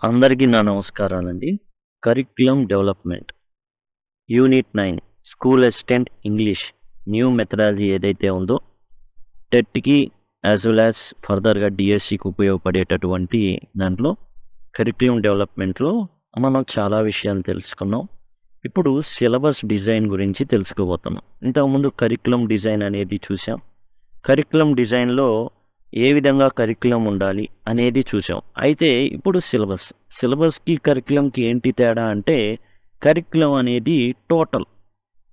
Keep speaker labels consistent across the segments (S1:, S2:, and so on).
S1: అందరికీ నా నమస్కారాలండి. Curriculum development unit 9 school assistant English new methodology ఏదైతే ఉందో టెట్‌కి యాస్ వెల్ యాస్ ఫర్దర్‌గా డీఎస్‌సికి ఉపయోగపడేటటువంటి దాంట్లో కరిక్యులమ్ డెవలప్‌మెంట్‌లో మనం చాలా విషయాలు తెలుసుకున్నాం. ఇప్పుడు సిలబస్ డిజైన్ గురించి తెలుసుకోబోతున్నాం. ఇంతకుముందు కరిక్యులమ్ డిజైన్ అనేది చూసాం. కరిక్యులమ్ డిజైన్‌లో ఏ విధంగా కరిక్యులమ్ ఉండాలి అనేది చూసాం. అయితే ఇప్పుడు సిలబస్‌కి కరిక్యులమ్‌కి ఏంటి తేడా అంటే కరిక్యులమ్ అనేది టోటల్.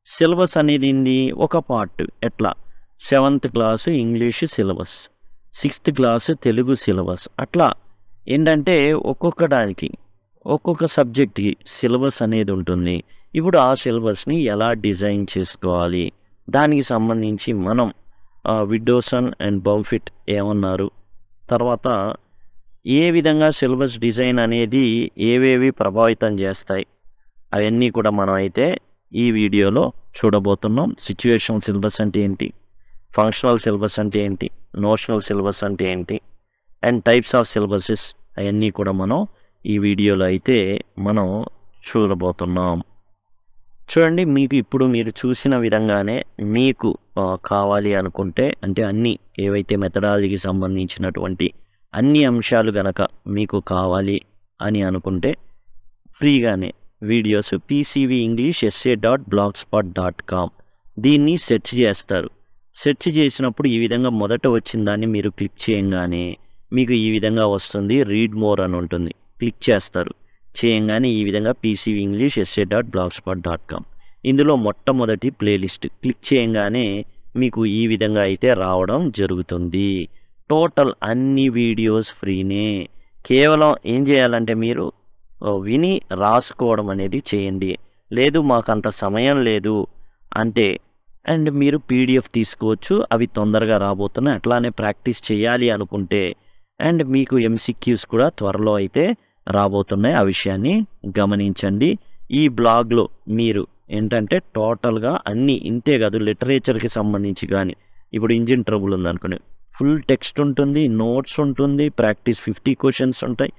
S1: సిలబస్ అనేది ఏంది? ఒక పార్ట్. ఎట్లా? 7th class English syllabus, 6th class Telugu syllabus. అట్లా ఏంటంటే ఒక్కొక్క దానికి ఒక్కొక్క సబ్జెక్ట్‌కి సిలబస్ అనేది ఉంటుంది. ఇప్పుడు ఆ సిలబస్‌ని ఎలా డిజైన్ చేసుకోవాలి? దానికి సంబంధించి మనం విండోసన్ అండ్ బఫెట్ ఏమన్నారు? తర్వాత ఏ విధంగా సిలబస్ డిజైన్ అనేది ఏవేవి ప్రభావితం చేస్తాయి? అవన్నీ కూడా మనం అయితే ఈ వీడియోలో చూడబోతున్నాం. సిట్యుయేషనల్ సిలబస్ అంటే ఏంటి? ఫంక్షనల్ సిలబస్ అంటే ఏంటి? నోషనల్ సిలబస్ అంటే ఏంటి? అండ్ టైప్స్ ఆఫ్ సిలబసెస్ అవన్నీ కూడా మనం ఈ వీడియోలో అయితే మనం చూడబోతున్నాం. చూడండి, మీకు ఇప్పుడు మీరు చూసిన విధంగానే మీకు కావాలి అనుకుంటే అంటే అన్నీ ఏవైతే మెథడాలజీకి సంబంధించినటువంటి అన్ని అంశాలు గనక మీకు కావాలి అని అనుకుంటే ఫ్రీగానే వీడియోస్ పీసీవీ ఇంగ్లీష్ essay.blogspot.com దీన్ని సెర్చ్ చేస్తారు. సెర్చ్ చేసినప్పుడు ఈ విధంగా మొదట వచ్చిన దాన్ని మీరు క్లిక్ చేయంగానే మీకు ఈ విధంగా వస్తుంది. రీడ్ మోర్ అని ఉంటుంది. క్లిక్ చేస్తారు. చేయంగానే ఈ విధంగా పీసీవీ ఇంగ్లీష్ essay.blogspot.com ఇందులో మొట్టమొదటి ప్లేలిస్ట్ క్లిక్ చేయంగానే మీకు ఈ విధంగా అయితే రావడం జరుగుతుంది. టోటల్ అన్ని వీడియోస్ ఫ్రీనే. కేవలం ఏం చేయాలంటే మీరు విని రాసుకోవడం అనేది చేయండి. లేదు మాకు అంత సమయం లేదు అంటే అండ్ మీరు పీడిఎఫ్ తీసుకోవచ్చు. అవి తొందరగా రాబోతున్నాయి. అట్లానే ప్రాక్టీస్ చేయాలి అనుకుంటే అండ్ మీకు ఎంసీక్యూస్ కూడా త్వరలో అయితే రాబోతున్నాయి. ఆ విషయాన్ని గమనించండి. ఈ బ్లాగ్లో మీరు ఏంటంటే టోటల్గా అన్నీ ఇంతే కాదు, లిటరేచర్కి సంబంధించి కానీ ఇప్పుడు ఇంజిన్ ట్రబుల్ ఉందనుకోండి, ఫుల్ టెక్స్ట్ ఉంటుంది, నోట్స్ ఉంటుంది, ప్రాక్టీస్ 50 క్వశ్చన్స్ ఉంటాయి.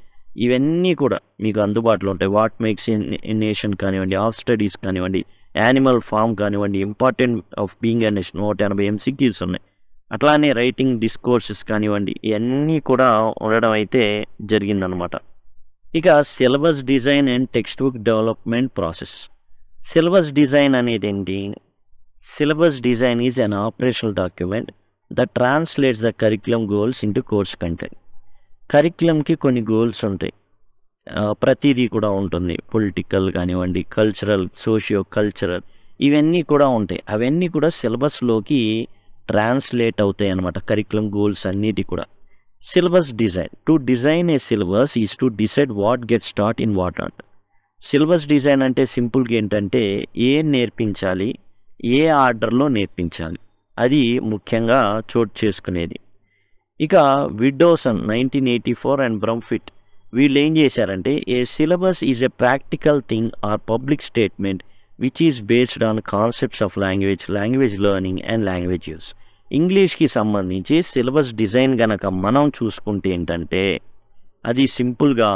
S1: ఇవన్నీ కూడా మీకు అందుబాటులో ఉంటాయి. వాట్ మేక్స్ ఇన్ నేషన్ కానివ్వండి, ఆఫ్ స్టడీస్ కానివ్వండి, యానిమల్ ఫామ్ కానివ్వండి, important of being a nation 180 MCQs ఉన్నాయి. అట్లానే రైటింగ్ డిస్కోర్సెస్ కానివ్వండి, ఇవన్నీ కూడా ఉండడం అయితే జరిగిందనమాట. ఇక syllabus design and textbook development process. Syllabus design అనేది ఏంటి? Syllabus design is an operational document that translates the curriculum goals into course content. కరిక్యులమ్కి కొన్ని గోల్స్ ఉంటాయి. ప్రతిదీ కూడా ఉంటుంది. పొలిటికల్ కానివ్వండి, కల్చరల్, సోషియో కల్చరల్, ఇవన్నీ కూడా ఉంటాయి. అవన్నీ కూడా సిలబస్లోకి ట్రాన్స్లేట్ అవుతాయి అన్నమాట. కరిక్యులమ్ గోల్స్ అన్నిటి కూడా. Syllabus design. To design a syllabus is to decide what gets taught in what not. Syllabus design అంటే సింపుల్గా ఏంటంటే ఏం నేర్పించాలి, ఏ ఆర్డర్లో నేర్పించాలి, అది ముఖ్యంగా చోటు చేసుకునేది. ఇక విండోసన్ 1984 అండ్ బ్రమ్ఫిట్ వీళ్ళు ఏం చేశారంటే a syllabus is a practical thing or public statement which is based on concepts of language learning and language use. ఇంగ్లీష్కి సంబంధించి సిలబస్ డిజైన్ గనక మనం చూసుకుంటే ఏంటంటే అది సింపుల్గా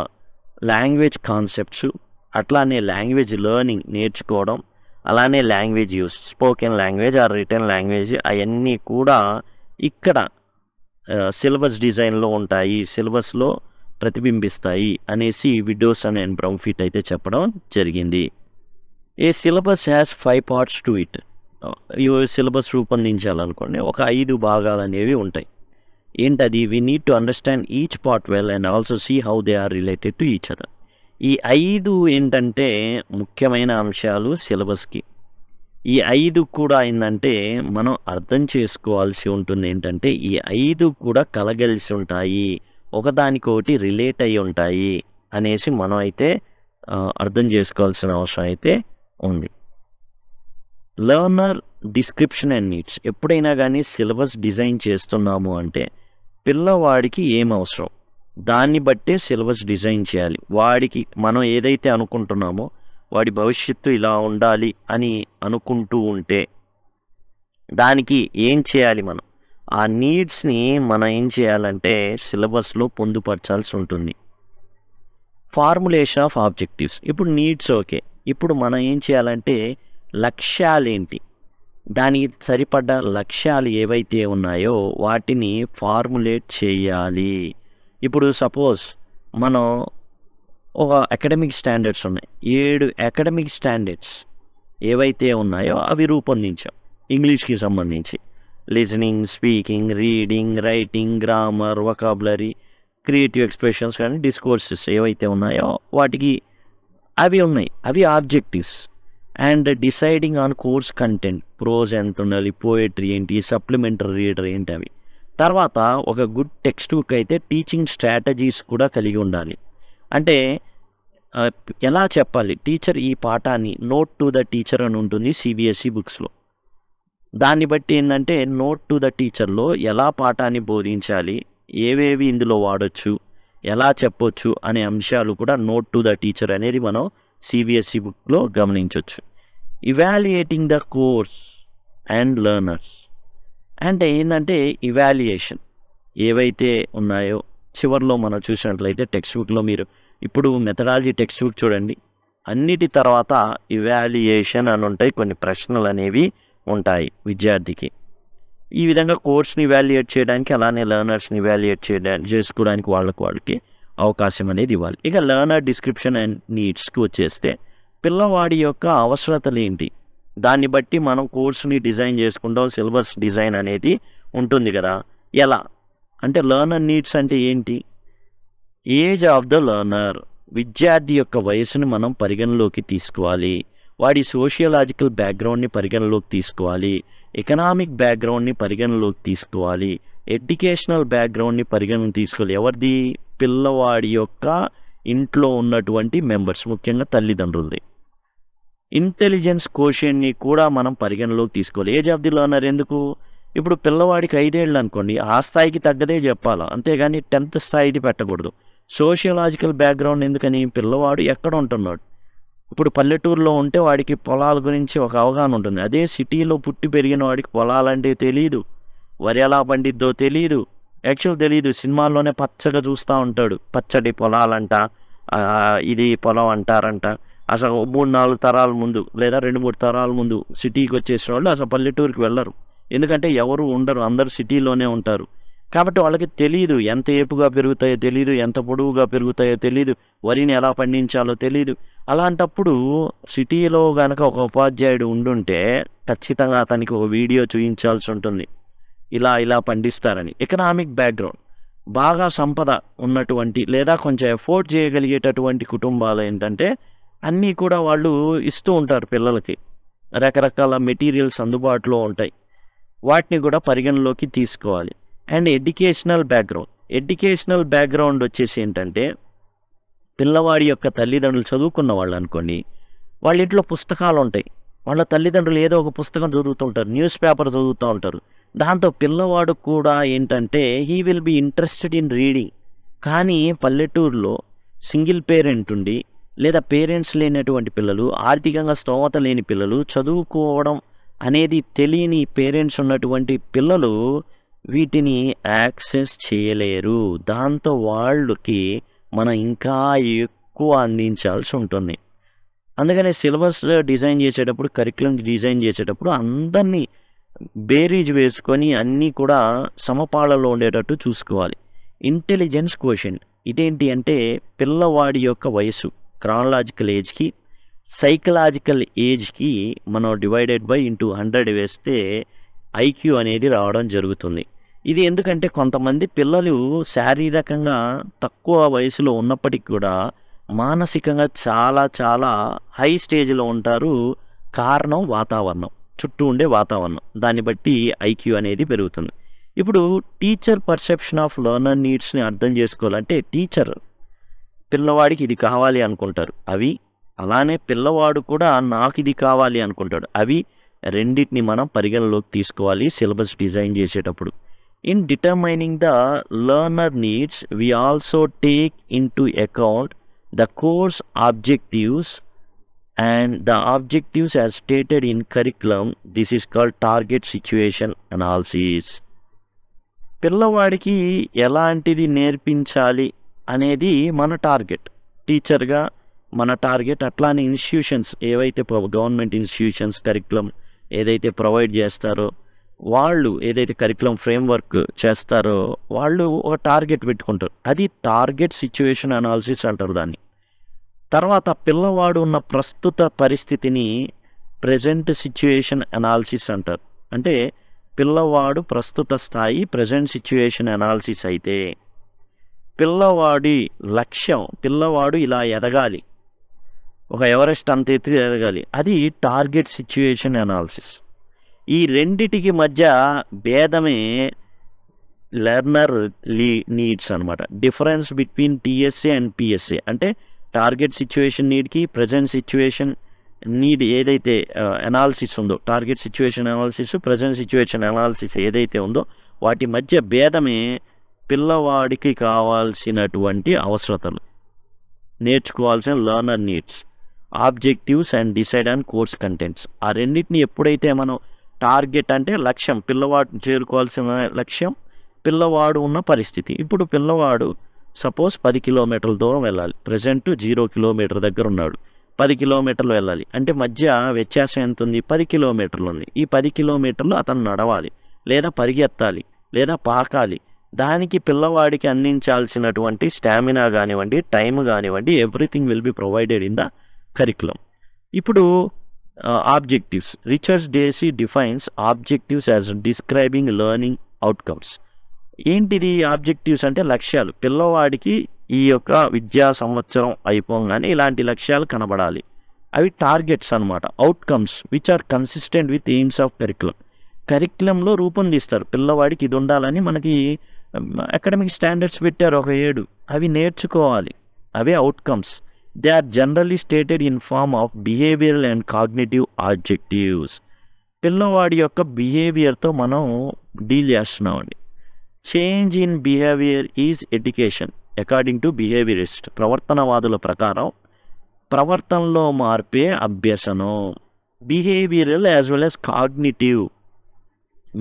S1: లాంగ్వేజ్ కాన్సెప్ట్స్, అట్లానే లాంగ్వేజ్ లెర్నింగ్ నేర్చుకోవడం, అలానే language use, spoken language or written language, అవన్నీ కూడా ఇక్కడ సిలబస్ డిజైన్లో ఉంటాయి, సిలబస్లో ప్రతిబింబిస్తాయి అనేసి విండోసన్ అండ్ బ్రమ్ఫిట్ అయితే చెప్పడం జరిగింది. A syllabus has 5 parts to it. ఈ సిలబస్ రూపొందించాలనుకోండి ఒక 5 భాగాలు అనేవి ఉంటాయి. ఏంటది? We need to understand each part well and also see how they are related to each other. ఈ 5 ఏంటంటే ముఖ్యమైన అంశాలు సిలబస్కి. ఈ 5 కూడా ఏంటంటే మనం అర్థం చేసుకోవాల్సి ఉంటుంది. ఏంటంటే ఈ 5 కూడా కలగలిసి ఉంటాయి, ఒకదానికొకటి రిలేట్ అయి ఉంటాయి అనేసి మనం అయితే అర్థం చేసుకోవాల్సిన అవసరం అయితే ఉంది. Learner description and needs. ఎప్పుడైనా కానీ సిలబస్ డిజైన్ చేస్తున్నాము అంటే పిల్లవాడికి ఏం అవసరం దాన్ని బట్టే సిలబస్ డిజైన్ చేయాలి. వాడికి మనం ఏదైతే అనుకుంటున్నామో వాడి భవిష్యత్తు ఇలా ఉండాలి అని అనుకుంటూ ఉంటే దానికి ఏం చేయాలి మనం? ఆ నీడ్స్ని మనం ఏం చేయాలంటే సిలబస్లో పొందుపరచాల్సి ఉంటుంది. Formulation of objectives. ఇప్పుడు నీడ్స్ ఓకే. ఇప్పుడు మనం ఏం చేయాలంటే లక్ష్యాలేంటి, దానికి సరిపడ్డ లక్ష్యాలు ఏవైతే ఉన్నాయో వాటిని ఫార్ములేట్ చేయాలి. ఇప్పుడు సపోజ్ మనం ఒక అకాడమిక్ స్టాండర్డ్స్ ఉన్నాయి, 7 అకాడమిక్ స్టాండర్డ్స్ ఏవైతే ఉన్నాయో అవి రూపొందించాం ఇంగ్లీష్కి సంబంధించి. Listening, speaking, reading, writing, grammar, vocabulary, creative expressions కానీ డిస్కోర్సెస్ ఏవైతే ఉన్నాయో వాటికి అవి ఉన్నాయి, అవి objectives. And deciding on course content, prose ఎంత ఉండాలి, పోయట్రీ ఏంటి, సప్లిమెంటరీ రీడర్ ఏంటి అవి. తర్వాత ఒక గుడ్ టెక్స్ట్ బుక్ అయితే టీచింగ్ స్ట్రాటజీస్ కూడా కలిగి ఉండాలి. అంటే ఎలా చెప్పాలి, టీచర్ ఈ పాఠాన్ని నోట్ టు ద టీచర్ అని ఉంటుంది సిబిఎస్ఈ బుక్స్లో. దాన్ని బట్టి ఏంటంటే నోట్ టు ద టీచర్లో ఎలా పాఠాన్ని బోధించాలి, ఏవేవి ఇందులో వాడచ్చు, ఎలా చెప్పొచ్చు అనే అంశాలు కూడా నోట్ టు ద టీచర్ అనేది మనం సిబిఎస్ఈ బుక్లో గమనించవచ్చు. Evaluating the course and learners అంటే ఏంటంటే ఇవాల్యుయేషన్ ఏవైతే ఉన్నాయో చివరిలో మనం చూసినట్లయితే టెక్స్ట్ బుక్లో మీరు ఇప్పుడు మెథడాలజీ టెక్స్ట్ బుక్ చూడండి, అన్నిటి తర్వాత ఇవాల్యుయేషన్ అని ఉంటాయి, కొన్ని ప్రశ్నలు అనేవి ఉంటాయి విద్యార్థికి. ఈ విధంగా కోర్స్ని ఇవాల్యుయేట్ చేయడానికి అలానే లెర్నర్స్ని ఇవాల్యుయేట్ చేసుకోవడానికి వాళ్ళకి అవకాశం అనేది ఇవ్వాలి. ఇక లెర్నర్ డిస్క్రిప్షన్ అండ్ నీడ్స్కి వచ్చేస్తే పిల్లవాడి యొక్క అవసరతలు ఏంటి, దాన్ని బట్టి మనం కోర్సుని డిజైన్ చేసుకుంటాం. సిలబస్ డిజైన్ అనేది ఉంటుంది కదా. ఎలా అంటే లెర్నర్ నీడ్స్ అంటే ఏంటి, ఏజ్ ఆఫ్ ద లెర్నర్, విద్యార్థి యొక్క వయసుని మనం పరిగణలోకి తీసుకోవాలి. వాడి సోషియలాజికల్ బ్యాక్గ్రౌండ్ని పరిగణలోకి తీసుకోవాలి, ఎకనామిక్ బ్యాక్గ్రౌండ్ని పరిగణలోకి తీసుకోవాలి, ఎడ్యుకేషనల్ బ్యాక్గ్రౌండ్ని పరిగణలోకి తీసుకోవాలి. ఎవరిది, పిల్లవాడి యొక్క ఇంట్లో ఉన్నటువంటి మెంబర్స్, ముఖ్యంగా తల్లిదండ్రులది. ఇంటెలిజెన్స్ కోషియన్ని కూడా మనం పరిగణలోకి తీసుకోవాలి. ఏజ్ ఆఫ్ ది లెర్నర్ ఎందుకు, ఇప్పుడు పిల్లవాడికి 5 ఏళ్ళు అనుకోండి, ఆ స్థాయికి తగ్గదే చెప్పాలి, అంతేగాని 10th స్థాయిది పెట్టకూడదు. సోషియలాజికల్ బ్యాక్గ్రౌండ్ ఎందుకని, పిల్లవాడు ఎక్కడ ఉంటున్నాడు. ఇప్పుడు పల్లెటూరులో ఉంటే వాడికి పొలాల గురించి ఒక అవగాహన ఉంటుంది. అదే సిటీలో పుట్టి పెరిగిన వాడికి పొలాలంటే తెలియదు, వరి ఎలా పండిద్దో తెలియదు, యాక్చువల్ తెలియదు. సినిమాల్లోనే పచ్చగా చూస్తూ ఉంటాడు, పచ్చడి పొలాలంట, ఇది పొలం అంటారంట. అసలు 3-4 తరాల ముందు లేదా 2-3 తరాల ముందు సిటీకి వచ్చేసిన వాళ్ళు అసలు పల్లెటూరుకి వెళ్ళరు, ఎందుకంటే ఎవరు ఉండరు, అందరు సిటీలోనే ఉంటారు. కాబట్టి వాళ్ళకి తెలియదు, ఎంత ఏపుగా పెరుగుతాయో తెలియదు, ఎంత పొడవుగా పెరుగుతాయో తెలియదు, వరిని ఎలా పండించాలో తెలియదు. అలాంటప్పుడు సిటీలో కనుక ఒక ఉపాధ్యాయుడు ఉండుంటే ఖచ్చితంగా అతనికి ఒక వీడియో చూపించాల్సి ఉంటుంది, ఇలా ఇలా పండిస్తారని. ఎకనామిక్ బ్యాక్గ్రౌండ్, బాగా సంపద ఉన్నటువంటి లేదా కొంచెం ఎఫోర్డ్ చేయగలిగేటటువంటి కుటుంబాలు ఏంటంటే అన్నీ కూడా వాళ్ళు ఇస్తూ ఉంటారు పిల్లలకి, రకరకాల మెటీరియల్స్ అందుబాటులో ఉంటాయి, వాటిని కూడా పరిగణలోకి తీసుకోవాలి. అండ్ ఎడ్యుకేషనల్ బ్యాక్గ్రౌండ్ వచ్చేసి ఏంటంటే పిల్లవాడి యొక్క తల్లిదండ్రులు చదువుకున్న వాళ్ళు అనుకోండి, వాళ్ళ ఇంట్లో పుస్తకాలు ఉంటాయి, వాళ్ళ తల్లిదండ్రులు ఏదో ఒక పుస్తకం చదువుతుంటారు, న్యూస్ పేపర్ చదువుతూ ఉంటారు. దాంతో పిల్లవాడు కూడా ఏంటంటే he will be interested in reading. కానీ పల్లెటూరులో సింగిల్ పేరెంట్ ఉండి లేదా పేరెంట్స్ లేనటువంటి పిల్లలు, ఆర్థికంగా స్తోమత లేని పిల్లలు, చదువుకోవడం అనేది తెలియని పేరెంట్స్ ఉన్నటువంటి పిల్లలు వీటిని యాక్సెస్ చేయలేరు. దాంతో వాళ్ళకి మనం ఇంకా ఎక్కువ అందించాల్సి ఉంటుంది. అందుకనే సిలబస్ డిజైన్ చేసేటప్పుడు, కరికులం డిజైన్ చేసేటప్పుడు అందరినీ బేరీజ్ వేసుకొని అన్నీ కూడా సమపాళలో ఉండేటట్టు చూసుకోవాలి. ఇంటెలిజెన్స్ కోషెంట్ ఇదేంటి అంటే పిల్లవాడి యొక్క వయసు, క్రానలాజికల్ ఏజ్కి సైకలాజికల్ ఏజ్కి మనం డివైడెడ్ బై ఇంటూ 100 వేస్తే ఐక్యూ అనేది రావడం జరుగుతుంది. ఇది ఎందుకంటే కొంతమంది పిల్లలు శారీరకంగా తక్కువ వయసులో ఉన్నప్పటికీ కూడా మానసికంగా చాలా చాలా హై స్టేజ్లో ఉంటారు. కారణం వాతావరణం, చుట్టూ ఉండే వాతావరణం, దాన్ని బట్టి ఐక్యూ అనేది పెరుగుతుంది. ఇప్పుడు టీచర్ పర్సెప్షన్ ఆఫ్ లెర్నర్ నీడ్స్ని అర్థం చేసుకోవాలంటే టీచర్ పిల్లవాడికి ఇది కావాలి అనుకుంటారు, అవి అలానే పిల్లవాడు కూడా నాకు ఇది కావాలి అనుకుంటాడు, అవి రెండింటిని మనం పరిగణలోకి తీసుకోవాలి సిలబస్ డిజైన్ చేసేటప్పుడు. In determining the learner needs we also take into account the course objectives and the objectives as stated in curriculum. This is called target situation analysis. పిల్లవాడికి ఎలాంటిది నేర్పించాలి అనేది మన టార్గెట్. టీచర్గా మన టార్గెట్. అట్లానే ఇన్స్టిట్యూషన్స్ ఏవైతే గవర్నమెంట్ ఇన్స్టిట్యూషన్స్ కరికులం ఏదైతే ప్రొవైడ్ చేస్తారో వాళ్ళు ఏదైతే కరికులం ఫ్రేమ్వర్క్ చేస్తారో వాళ్ళు ఒక టార్గెట్ పెట్టుకుంటారు. అది టార్గెట్ సిచ్యువేషన్ అనాలిసిస్ అంటారు దాన్ని. తర్వాత పిల్లవాడు ఉన్న ప్రస్తుత పరిస్థితిని ప్రజెంట్ సిచ్యువేషన్ అనాలిసిస్ అంటారు. అంటే పిల్లవాడు ప్రస్తుత స్థాయి ప్రజెంట్ సిచ్యువేషన్ అనాలిసిస్ అయితే పిల్లవాడి లక్ష్యం, పిల్లవాడు ఇలా ఎదగాలి, ఒక ఎవరెస్ట్ అంత ఎత్తు ఎదగాలి, అది టార్గెట్ సిచ్యువేషన్ అనాలిసిస్. ఈ రెండిటికి మధ్య భేదమే లెర్నర్ నీడ్స్ అనమాట. Difference between TSA and PSA అంటే టార్గెట్ సిచ్యువేషన్ నీడ్కి ప్రజెంట్ సిచ్యువేషన్ నీడ్ ఏదైతే అనాలిసిస్ ఉందో, target situation analysis present situation analysis ఏదైతే ఉందో వాటి మధ్య భేదమే పిల్లవాడికి కావాల్సినటువంటి అవసరతలు, నేర్చుకోవాల్సిన learner needs, objectives and decide on course contents. ఆ రెండింటిని ఎప్పుడైతే మనం టార్గెట్ అంటే లక్ష్యం, పిల్లవాడు చేరుకోవాల్సిన లక్ష్యం, పిల్లవాడు ఉన్న పరిస్థితి. ఇప్పుడు పిల్లవాడు సపోజ్ 10 కిలోమీటర్ల దూరం వెళ్ళాలి, ప్రజెంట్ 0 కిలోమీటర్ దగ్గర ఉన్నాడు, 10 కిలోమీటర్లు వెళ్ళాలి అంటే మధ్య వ్యత్యాసం ఎంత ఉంది? 10 కిలోమీటర్లు ఉంది. ఈ 10 కిలోమీటర్లు అతను నడవాలి, లేదా పరిగెత్తాలి, లేదా పాకాలి. దానికి పిల్లవాడికి అందించాల్సినటువంటి స్టామినా కానివ్వండి, టైం కానివ్వండి, everything will be provided in the curriculum. ఇప్పుడు objectives. Richard Dacey defines objectives as describing learning outcomes. ఏంటిది ఆబ్జెక్టివ్స్ అంటే? లక్ష్యాలు. పిల్లవాడికి ఈ యొక్క విద్యా సంవత్సరం అయిపోగానే ఇలాంటి లక్ష్యాలు కనబడాలి, అవి టార్గెట్స్ అనమాట. Outcomes which are consistent with aims of curriculum. కరికులంలో రూపొందిస్తారు, పిల్లవాడికి ఇది ఉండాలని మనకి అకాడమిక్ స్టాండర్డ్స్ పెట్టారు ఒక 7, అవి నేర్చుకోవాలి, అవే outcomes. They are generally stated in form of behavioural and cognitive objectives. పిల్లవాడి యొక్క బిహేవియర్తో మనం డీల్ చేస్తున్నామండి. Change in behaviour is education according to behaviourist. ప్రవర్తనవాదుల ప్రకారం ప్రవర్తనలో మార్పే అభ్యసనం. Behavioural as well as cognitive,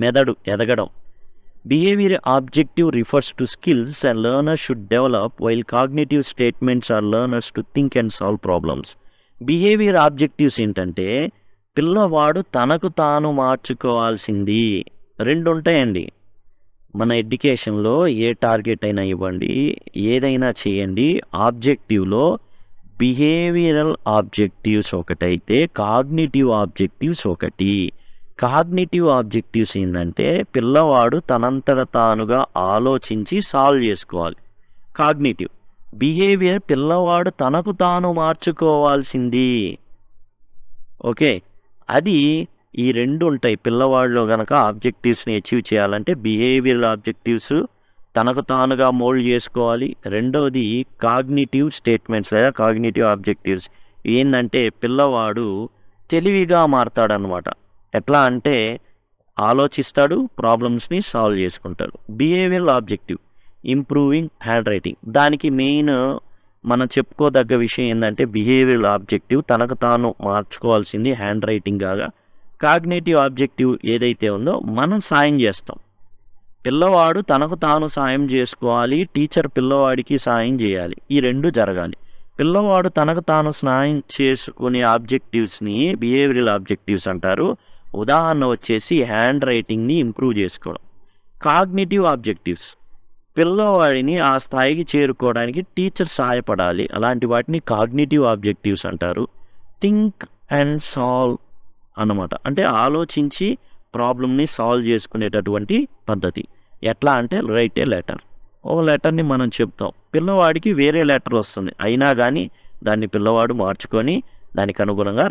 S1: మెదడు ఎదగడం. Behavior objective refers to skills and learners should develop, while cognitive statements are learners to think and solve problems. Behavior objectives ఏంటంటే పిల్లవాడు తనకు తాను మార్చుకోవాల్సింది. 2 ఉంటాయండి మన ఎడ్యుకేషన్లో. ఏ టార్గెట్ అయినా ఇవ్వండి, ఏదైనా చేయండి, ఆబ్జెక్టివ్లో బిహేవియరల్ ఆబ్జెక్టివ్స్ ఒకటైతే కాగ్నిటివ్ ఆబ్జెక్టివ్స్ ఒకటి. కాగ్నిటివ్ ఆబ్జెక్టివ్స్ ఏంటంటే పిల్లవాడు తనంతట తానుగా ఆలోచించి సాల్వ్ చేసుకోవాలి. కాగ్నిటివ్. బిహేవియర్ పిల్లవాడు తనకు తాను మార్చుకోవాల్సింది. ఓకే, అది ఈ 2 ఉంటాయి పిల్లవాడిలో కనుక. ఆబ్జెక్టివ్స్ని అచీవ్ చేయాలంటే బిహేవియరల్ ఆబ్జెక్టివ్స్ తనకు తానుగా మోల్డ్ చేసుకోవాలి. రెండవది కాగ్నిటివ్ స్టేట్మెంట్స్ లేదా కాగ్నిటివ్ ఆబ్జెక్టివ్స్ ఏంటంటే పిల్లవాడు తెలివిగా మారతాడనమాట. ఎట్లా అంటే ఆలోచిస్తాడు, ప్రాబ్లమ్స్ని సాల్వ్ చేసుకుంటాడు. Behavioural objective improving hand writing. దానికి మెయిన్ మనం చెప్పుకోదగ్గ విషయం ఏంటంటే బిహేవియరల్ ఆబ్జెక్టివ్ తనకు తాను మార్చుకోవాల్సింది హ్యాండ్ రైటింగ్ కాగా. కాగ్నిటివ్ ఆబ్జెక్టివ్ ఏదైతే ఉందో మనం సాయం చేస్తాం. పిల్లవాడు తనకు తాను సాయం చేసుకోవాలి, టీచర్ పిల్లవాడికి సాయం చేయాలి. ఈ 2 జరగాలి. పిల్లవాడు తనకు తాను సాయం చేసుకునే ఆబ్జెక్టివ్స్ని బిహేవియరల్ ఆబ్జెక్టివ్స్ అంటారు. ఉదాహరణ వచ్చేసి హ్యాండ్ రైటింగ్ని ఇంప్రూవ్ చేసుకోవడం. కాగ్నిటివ్ ఆబ్జెక్టివ్స్ పిల్లవాడిని ఆ స్థాయికి చేరుకోవడానికి టీచర్ సహాయపడాలి. అలాంటి వాటిని కాగ్నిటివ్ ఆబ్జెక్టివ్స్ అంటారు. థింక్ అండ్ సాల్వ్ అన్నమాట. అంటే ఆలోచించి ప్రాబ్లమ్ని సాల్వ్ చేసుకునేటటువంటి పద్ధతి. ఎట్లా అంటే రైట్ ఏ లెటర్. ఓ లెటర్ని మనం చెప్తాం, పిల్లవాడికి వేరే లెటర్ వస్తుంది, అయినా కానీ దాన్ని పిల్లవాడు మార్చుకొని దానికి అనుగుణంగా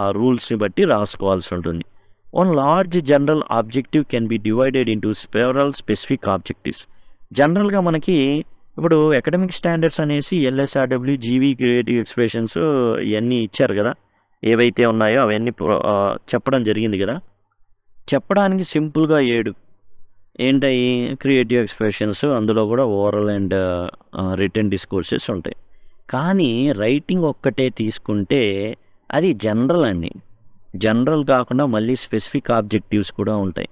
S1: ఆ రూల్స్ని బట్టి రాసుకోవాల్సి ఉంటుంది. One large general objective can be divided into several specific objectives. జనరల్గా మనకి ఇప్పుడు అకాడమిక్ స్టాండర్డ్స్ అనేసి ఎల్ఎస్ఆర్డబ్ల్యూ, జీవీ, క్రియేటివ్ ఎక్స్ప్రెషన్స్ ఇవన్నీ ఇచ్చారు కదా, ఏవైతే ఉన్నాయో అవన్నీ చెప్పడం జరిగింది కదా. చెప్పడానికి సింపుల్గా 7 ఏంటవి? క్రియేటివ్ ఎక్స్ప్రెషన్స్, అందులో కూడా ఓరల్ అండ్ రిటన్ డిస్కోర్సెస్ ఉంటాయి. కానీ రైటింగ్ ఒక్కటే తీసుకుంటే అది జనరల్ అండి. జనరల్ కాకుండా మళ్ళీ స్పెసిఫిక్ ఆబ్జెక్టివ్స్ కూడా ఉంటాయి.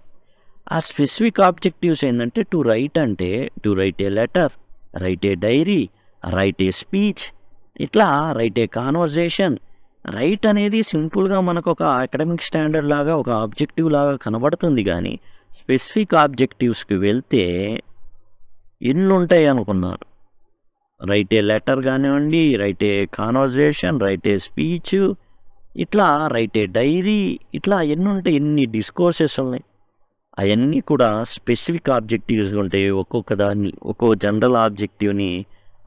S1: ఆ స్పెసిఫిక్ ఆబ్జెక్టివ్స్ ఏంటంటే టు రైట్ అంటే to write a letter, write a diary, write a speech, ఇట్లా రైట్ ఏ కాన్వర్జేషన్. రైట్ అనేది సింపుల్గా మనకు ఒక అకాడమిక్ స్టాండర్డ్ లాగా ఒక ఆబ్జెక్టివ్ లాగా కనబడుతుంది, కానీ స్పెసిఫిక్ ఆబ్జెక్టివ్స్కి వెళ్తే ఎన్ని ఉంటాయి అనుకున్నారు. రైట్ ఏ లెటర్ కానివ్వండి, right a conversation, right a speech, ఇట్లా రైట్ ఏ డైరీ, ఇట్లా ఎన్ని ఉంటాయి, ఎన్ని డిస్కోర్సెస్ ఉన్నాయి. అవన్నీ కూడా స్పెసిఫిక్ ఆబ్జెక్టివ్స్ ఉంటాయి. ఒక్కొక్క దాన్ని ఒక్కో జనరల్ ఆబ్జెక్టివ్ని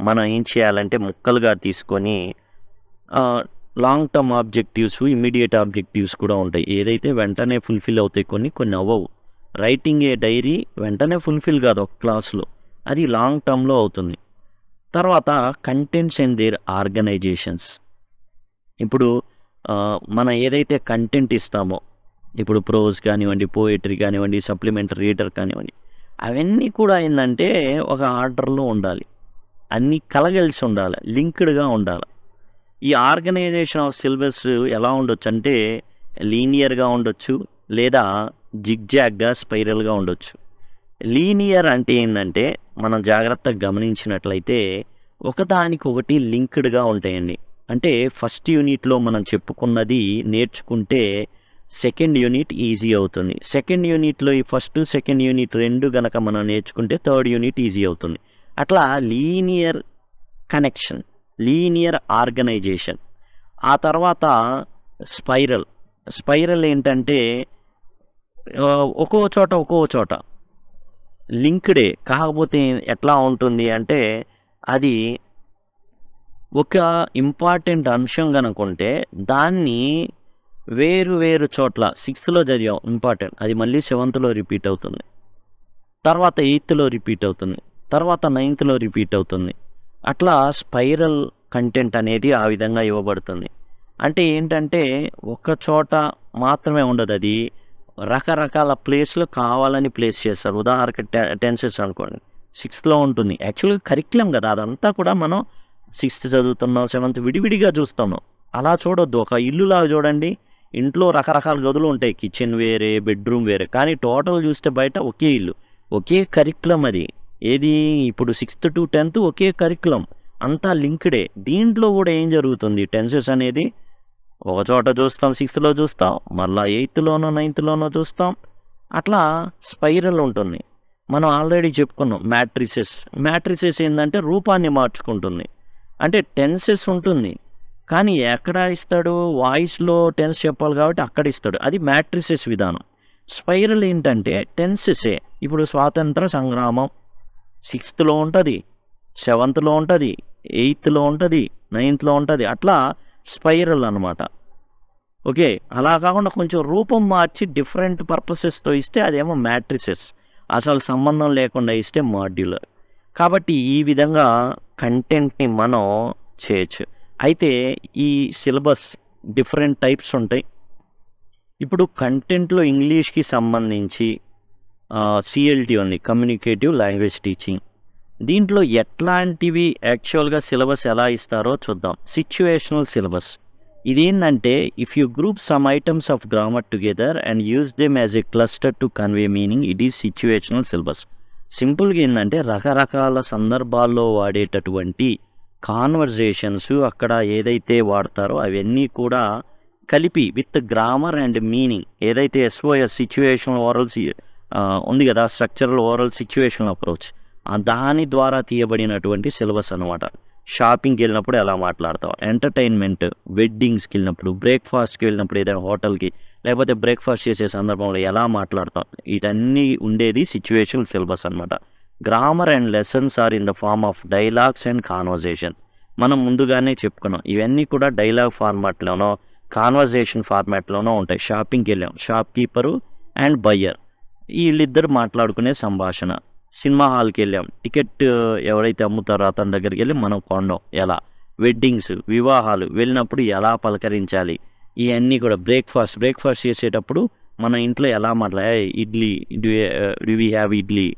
S1: మనం ఏం చేయాలంటే ముక్కలుగా తీసుకొని long term objectives, immediate objectives కూడా ఉంటాయి. ఏదైతే వెంటనే ఫుల్ఫిల్ అవుతాయి, కొన్ని అవ్వవు. రైటింగ్ ఏ డైరీ వెంటనే ఫుల్ఫిల్ కాదు ఒక క్లాస్లో, అది లాంగ్ టర్మ్లో అవుతుంది. తర్వాత కంటెంట్స్ అండ్ దేర్ ఆర్గనైజేషన్స్. ఇప్పుడు మనం ఏదైతే కంటెంట్ ఇస్తామో, ఇప్పుడు ప్రోజ్ కానివ్వండి, పోయిటరీ కానివ్వండి, సప్లిమెంటరీ రీడర్ కానివ్వండి, అవన్నీ కూడా ఏంటంటే ఒక ఆర్డర్లో ఉండాలి, అన్నీ కలగలిసి ఉండాలి, లింక్డ్గా ఉండాలి. ఈ ఆర్గనైజేషన్ ఆఫ్ సిలబస్ ఎలా ఉండొచ్చు అంటే లీనియర్గా ఉండొచ్చు, లేదా జిగ్జాగ్గా స్పైరల్గా ఉండొచ్చు. లీనియర్ అంటే ఏంటంటే మనం జాగ్రత్తగా గమనించినట్లయితే ఒకదానికొకటి లింక్డ్గా ఉంటాయండి. అంటే ఫస్ట్ యూనిట్లో మనం చెప్పుకున్నది నేర్చుకుంటే సెకండ్ యూనిట్ ఈజీ అవుతుంది. సెకండ్ యూనిట్లో ఈ ఫస్ట్ సెకండ్ యూనిట్ రెండు గనక మనం నేర్చుకుంటే థర్డ్ యూనిట్ ఈజీ అవుతుంది. అట్లా లీనియర్ కనెక్షన్, లీనియర్ ఆర్గనైజేషన్. ఆ తర్వాత స్పైరల్ ఏంటంటే ఒక్కో చోట లింక్డే, కాకపోతే ఎట్లా ఉంటుంది అంటే అది ఒక ఇంపార్టెంట్ అంశం కనుకుంటే దాన్ని వేరు చోట్ల 6th చదివాం ఇంపార్టెంట్, అది మళ్ళీ 7th రిపీట్ అవుతుంది, తర్వాత 8th రిపీట్ అవుతుంది, తర్వాత 9th రిపీట్ అవుతుంది. అట్లా స్పైరల్ కంటెంట్ అనేది ఆ విధంగా ఇవ్వబడుతుంది. అంటే ఏంటంటే ఒక చోట మాత్రమే ఉండదు, అది రకరకాల ప్లేస్లో కావాలని ప్లేస్ చేస్తారు. ఉదాహరణకి టెన్సెస్ అనుకోండి, 6th ఉంటుంది. యాక్చువల్గా కరిక్యులం కదా, అదంతా కూడా మనం 6th చదువుతున్నాం, 7th విడివిడిగా చూస్తున్నాం. అలా చూడొద్దు. ఒక ఇల్లులాగా చూడండి, ఇంట్లో రకరకాల గదులు ఉంటాయి, కిచెన్ వేరే, బెడ్రూమ్ వేరే, కానీ టోటల్ చూస్తే బయట ఒకే ఇల్లు, ఒకే కరిక్యులం. అది ఏది ఇప్పుడు 6th to 10th okay curriculum, అంతా లింక్డే. దీంట్లో కూడా ఏం జరుగుతుంది, టెన్సెస్ అనేది ఒక చోట చూస్తాం, 6th చూస్తాం, మళ్ళీ 8th 9th చూస్తాం. అట్లా స్పైరల్ ఉంటుంది. మనం ఆల్రెడీ చెప్పుకున్నాం మ్యాట్రిసెస్ ఏంటంటే రూపాన్ని మార్చుకుంటుంది. అంటే టెన్సెస్ ఉంటుంది, కానీ ఎక్కడ ఇస్తాడు, వాయిస్లో టెన్స్ చెప్పాలి కాబట్టి అక్కడ ఇస్తాడు, అది మ్యాట్రిసెస్ విధానం. స్పైరల్ ఏంటంటే టెన్సెసే. ఇప్పుడు స్వాతంత్ర సంగ్రామం 6th ఉంటుంది, 7th ఉంటుంది, 8th ఉంటుంది, 9th ఉంటుంది. అట్లా స్పైరల్ అనమాట. ఓకే, అలా కాకుండా కొంచెం రూపం మార్చి డిఫరెంట్ పర్పసెస్తో ఇస్తే అదేమో మ్యాట్రిసెస్, అసలు సంబంధం లేకుండా ఇస్తే మాడ్యులర్. కాబట్టి ఈ విధంగా కంటెంట్ని మనం చేయొచ్చు. అయితే ఈ సిలబస్ డిఫరెంట్ టైప్స్ ఉంటాయి. ఇప్పుడు కంటెంట్లో ఇంగ్లీష్కి సంబంధించి CLT ఉంది, కమ్యూనికేటివ్ లాంగ్వేజ్ టీచింగ్. దీంట్లో ఎట్లాంటివి యాక్చువల్గా సిలబస్ ఎలా ఇస్తారో చూద్దాం. సిచ్యువేషనల్ సిలబస్ ఇదేంటంటే if you group some items of grammar together and use them as a cluster to convey meaning, it is situational syllabus. సింపుల్గా ఏంటంటే రకరకాల సందర్భాల్లో వాడేటటువంటి కాన్వర్జేషన్స్ అక్కడ ఏదైతే వాడతారో అవన్నీ కూడా కలిపి విత్ గ్రామర్ అండ్ మీనింగ్, ఏదైతే SOS సిచ్యువేషనల్ ఓరల్స్ ఉంది కదా, స్ట్రక్చరల్ ఓరల్ సిచ్యువేషనల్ అప్రోచ్, దాని ద్వారా తీయబడినటువంటి సిలబస్ అనమాట. షాపింగ్కి వెళ్ళినప్పుడు ఎలా మాట్లాడతాం, ఎంటర్టైన్మెంట్, వెడ్డింగ్స్కి వెళ్ళినప్పుడు, బ్రేక్ఫాస్ట్కి వెళ్ళినప్పుడు ఏదైనా హోటల్కి, లేకపోతే బ్రేక్ఫాస్ట్ చేసే సందర్భంలో ఎలా మాట్లాడతాం, ఇదన్నీ ఉండేది సిచ్యువేషనల్ సిలబస్ అనమాట. Grammar and lessons are in the form of dialogues and conversation. మనం ముందుగానే చెప్పుకున్నాం, ఇవన్నీ కూడా డైలాగ్ ఫార్మాట్లోనో కాన్వర్జేషన్ ఫార్మాట్లోనో ఉంటాయి. షాపింగ్కి వెళ్ళాం, షాప్ కీపరు అండ్ బయ్యర్ వీళ్ళిద్దరు మాట్లాడుకునే సంభాషణ. సినిమా హాల్కి వెళ్ళాం, టికెట్ ఎవరైతే అమ్ముతారో అతని దగ్గరికి వెళ్ళి మనం కొనడం ఎలా. వెడ్డింగ్స్, వివాహాలు వెళ్ళినప్పుడు ఎలా పలకరించాలి, ఇవన్నీ కూడా. బ్రేక్ఫాస్ట్ చేసేటప్పుడు మన ఇంట్లో ఎలా మాట్లాడాలి, idli, do we have idli,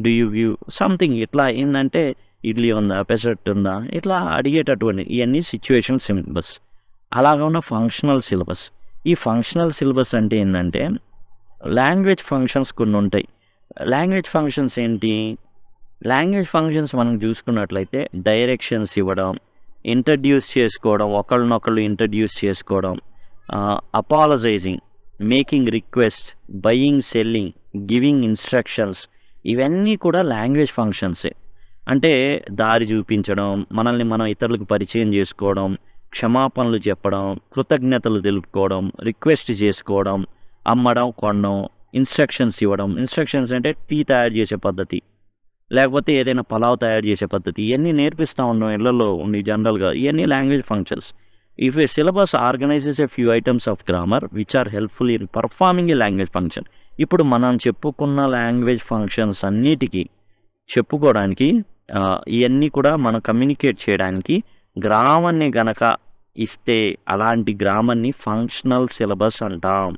S1: do you view something, ఇట్లా ఏంటంటే ఇడ్లీ ఉందా, పెసరట్టు ఉందా, ఇట్లా అడిగేటటువంటి ఇవన్నీ సిచ్యువేషన్ సిలబస్. అలాగా ఉన్న ఫంక్షనల్ సిలబస్. ఈ ఫంక్షనల్ సిలబస్ అంటే ఏంటంటే లాంగ్వేజ్ ఫంక్షన్స్ కొన్ని ఉంటాయి. లాంగ్వేజ్ ఫంక్షన్స్ ఏంటి, లాంగ్వేజ్ ఫంక్షన్స్ మనం చూసుకున్నట్లయితే డైరెక్షన్స్ ఇవ్వడం, ఇంట్రడ్యూస్ చేసుకోవడం, ఒకళ్ళనొకళ్ళు ఇంట్రడ్యూస్ చేసుకోవడం, apologising, making request, buying, selling, giving instructions, ఇవన్నీ కూడా లాంగ్వేజ్ ఫంక్షన్సే. అంటే దారి చూపించడం, మనల్ని మనం ఇతరులకు పరిచయం చేసుకోవడం, క్షమాపణలు చెప్పడం, కృతజ్ఞతలు తెలుపుకోవడం, రిక్వెస్ట్ చేసుకోవడం, అమ్మడం, కొనడం, ఇన్స్ట్రక్షన్స్ ఇవ్వడం. ఇన్స్ట్రక్షన్స్ అంటే టీ తయారు చేసే పద్ధతి, లేకపోతే ఏదైనా పలావ్ తయారు చేసే పద్ధతి, ఇవన్నీ నేర్పిస్తూ ఉన్నాం ఇళ్లలో ఉండి జనరల్గా. ఇవన్నీ language functions. If a syllabus organizes a few items of grammar which are helpful in performing a language function. ఇప్పుడు మనం చెప్పుకున్న లాంగ్వేజ్ ఫంక్షన్స్ అన్నిటికీ చెప్పుకోవడానికి ఇవన్నీ కూడా మనం కమ్యూనికేట్ చేయడానికి గ్రామర్ని గనక ఇస్తే అలాంటి గ్రామర్ని ఫంక్షనల్ సిలబస్ అంటాం.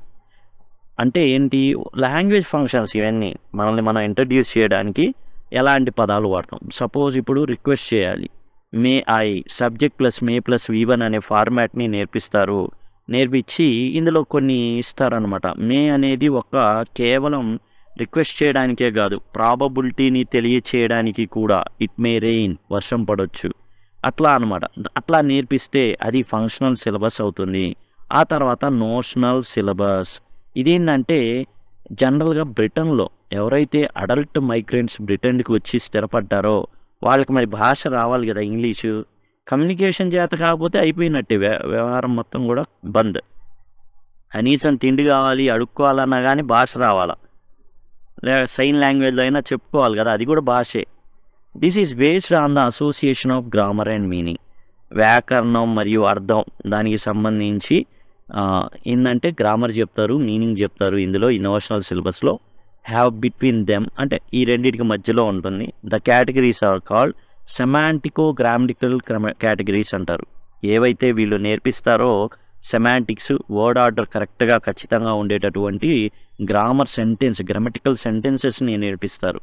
S1: అంటే ఏంటి? లాంగ్వేజ్ ఫంక్షన్స్ ఇవన్నీ మనల్ని మనం ఇంట్రడ్యూస్ చేయడానికి ఎలాంటి పదాలు వాడతాం. సపోజ్ ఇప్పుడు రిక్వెస్ట్ చేయాలి, may I, subject plus May plus V1 అనే ఫార్మాట్ని నేర్పిస్తారు. నేర్పించి ఇందులో కొన్ని ఇస్తారనమాట. మే అనేది కేవలం రిక్వెస్ట్ చేయడానికే కాదు, ప్రాబబిలిటీని తెలియచేయడానికి కూడా. ఇట్ మే రెయిన్, వర్షం పడవచ్చు, అట్లా అనమాట. అట్లా నేర్పిస్తే అది ఫంక్షనల్ సిలబస్ అవుతుంది. ఆ తర్వాత నోషనల్ సిలబస్. ఇదేంటంటే జనరల్గా బ్రిటన్లో ఎవరైతే అడల్ట్ మైగ్రెంట్స్ బ్రిటన్కి వచ్చి స్థిరపడ్డారో వాళ్ళకి మరి భాష రావాలి కదా, ఇంగ్లీషు. కమ్యూనికేషన్ చేత కాకపోతే అయిపోయినట్టే, వ్యవహారం మొత్తం కూడా బంద్. కనీసం తిండి కావాలి, అడుక్కోవాలన్నా కానీ భాష రావాలా, లేదా సైన్ లాంగ్వేజ్లో అయినా చెప్పుకోవాలి కదా, అది కూడా భాషే. This is based on the association of grammar and meaning. వ్యాకరణం మరియు అర్థం దానికి సంబంధించి ఏంటంటే గ్రామర్ చెప్తారు, మీనింగ్ చెప్తారు. ఇందులో ఈ నోషనల్ సిలబస్లో హ్యావ్ బిట్వీన్ దెమ్ అంటే ఈ రెండింటికి మధ్యలో ఉంటుంది. The categories are called semantico grammatical categories అంటారు. ఏవైతే వీళ్ళు నేర్పిస్తారో సెమాంటిక్స్, వర్డ్ ఆర్డర్ కరెక్ట్గా ఖచ్చితంగా ఉండేటటువంటి గ్రామర్ గ్రామటికల్ సెంటెన్సెస్ని నేర్పిస్తారు.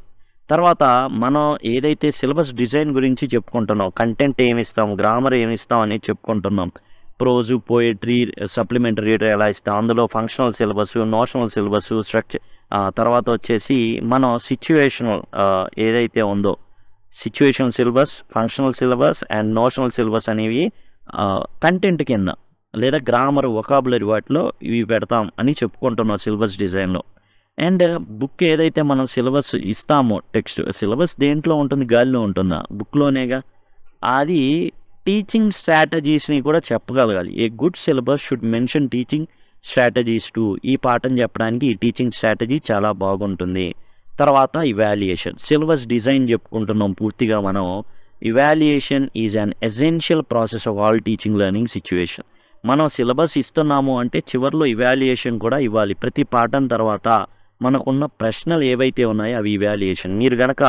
S1: తర్వాత మనం ఏదైతే సిలబస్ డిజైన్ గురించి చెప్పుకుంటున్నాం, కంటెంట్ ఏమిస్తాం, గ్రామర్ ఏమిస్తాం అని చెప్పుకుంటున్నాం. ప్రోజు, పోయిట్రీ, సప్లిమెంటరీ ఎలా ఇస్తాం, అందులో functional syllabus, notional syllabus, structure. తర్వాత వచ్చేసి మనం సిచ్యువేషనల్ ఏదైతే ఉందో situation syllabus, functional syllabus and notional syllabus అనేవి కంటెంట్ కింద లేదా గ్రామర్, వొకాబులరీ వాటిలో ఇవి పెడతాం అని చెప్పుకుంటున్నాం సిలబస్ డిజైన్లో. అండ్ బుక్ ఏదైతే మనం సిలబస్ ఇస్తామో, టెక్స్ట్ సిలబస్ దేంట్లో ఉంటుంది, గాలిలో ఉంటుందా, బుక్లోనేగా. అది టీచింగ్ స్ట్రాటజీస్ని కూడా చెప్పగలగాలి. A good syllabus should mention teaching strategies to. ఈ పాఠం చెప్పడానికి ఈ టీచింగ్ స్ట్రాటజీ చాలా బాగుంటుంది. తర్వాత ఇవాల్యుయేషన్, సిలబస్ డిజైన్ చెప్పుకుంటున్నాం పూర్తిగా మనం. Evaluation is an essential process of all teaching learning situation. మనం సిలబస్ ఇస్తున్నాము అంటే చివరిలో ఇవాల్యుయేషన్ కూడా ఇవ్వాలి. ప్రతి పాఠం తర్వాత మనకున్న ప్రశ్నలు ఏవైతే ఉన్నాయో అవి ఇవాల్యుయేషన్. మీరు కనుక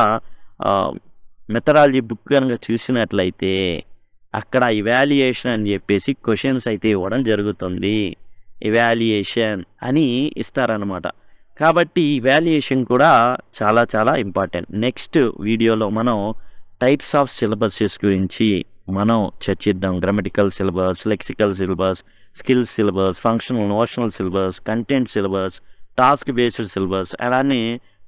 S1: మెథడాలజీ బుక్ కనుక చూసినట్లయితే అక్కడ ఇవాల్యుయేషన్ అని చెప్పేసి క్వశ్చన్స్ అయితే ఇవ్వడం జరుగుతుంది. ఇవాల్యుయేషన్ అని ఇస్తారనమాట. కాబట్టి ఇవాల్యుయేషన్ కూడా చాలా చాలా ఇంపార్టెంట్. నెక్స్ట్ వీడియోలో మనం టైప్స్ ఆఫ్ సిలబసెస్ గురించి మనం చర్చిద్దాం. Grammatical syllabus, lexical syllabus, skills syllabus, functional, notional syllabus, content syllabus, task based syllabus, అలానే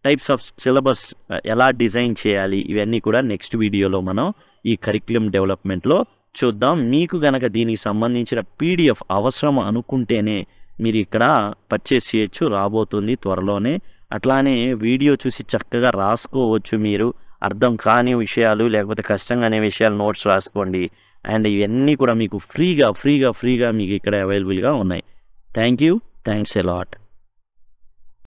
S1: టైప్స్ ఆఫ్ సిలబస్ ఎలా డిజైన్ చేయాలి, ఇవన్నీ కూడా నెక్స్ట్ వీడియోలో మనం ఈ కరిక్యులం డెవలప్మెంట్లో చూద్దాం. మీకు గనక దీనికి సంబంధించిన PDF అవసరం అనుకుంటేనే మీరు ఇక్కడ పర్చేస్ చేయొచ్చు, రాబోతుంది త్వరలోనే. అట్లానే వీడియో చూసి చక్కగా రాసుకోవచ్చు. మీరు అర్థం కాని విషయాలు లేకపోతే కష్టంగా అనే విషయాలు నోట్స్ రాసుకోండి. అండ్ ఇవన్నీ కూడా మీకు ఫ్రీగా మీకు ఇక్కడ అవైలబుల్గా ఉన్నాయి. Thank you, thanks a lot.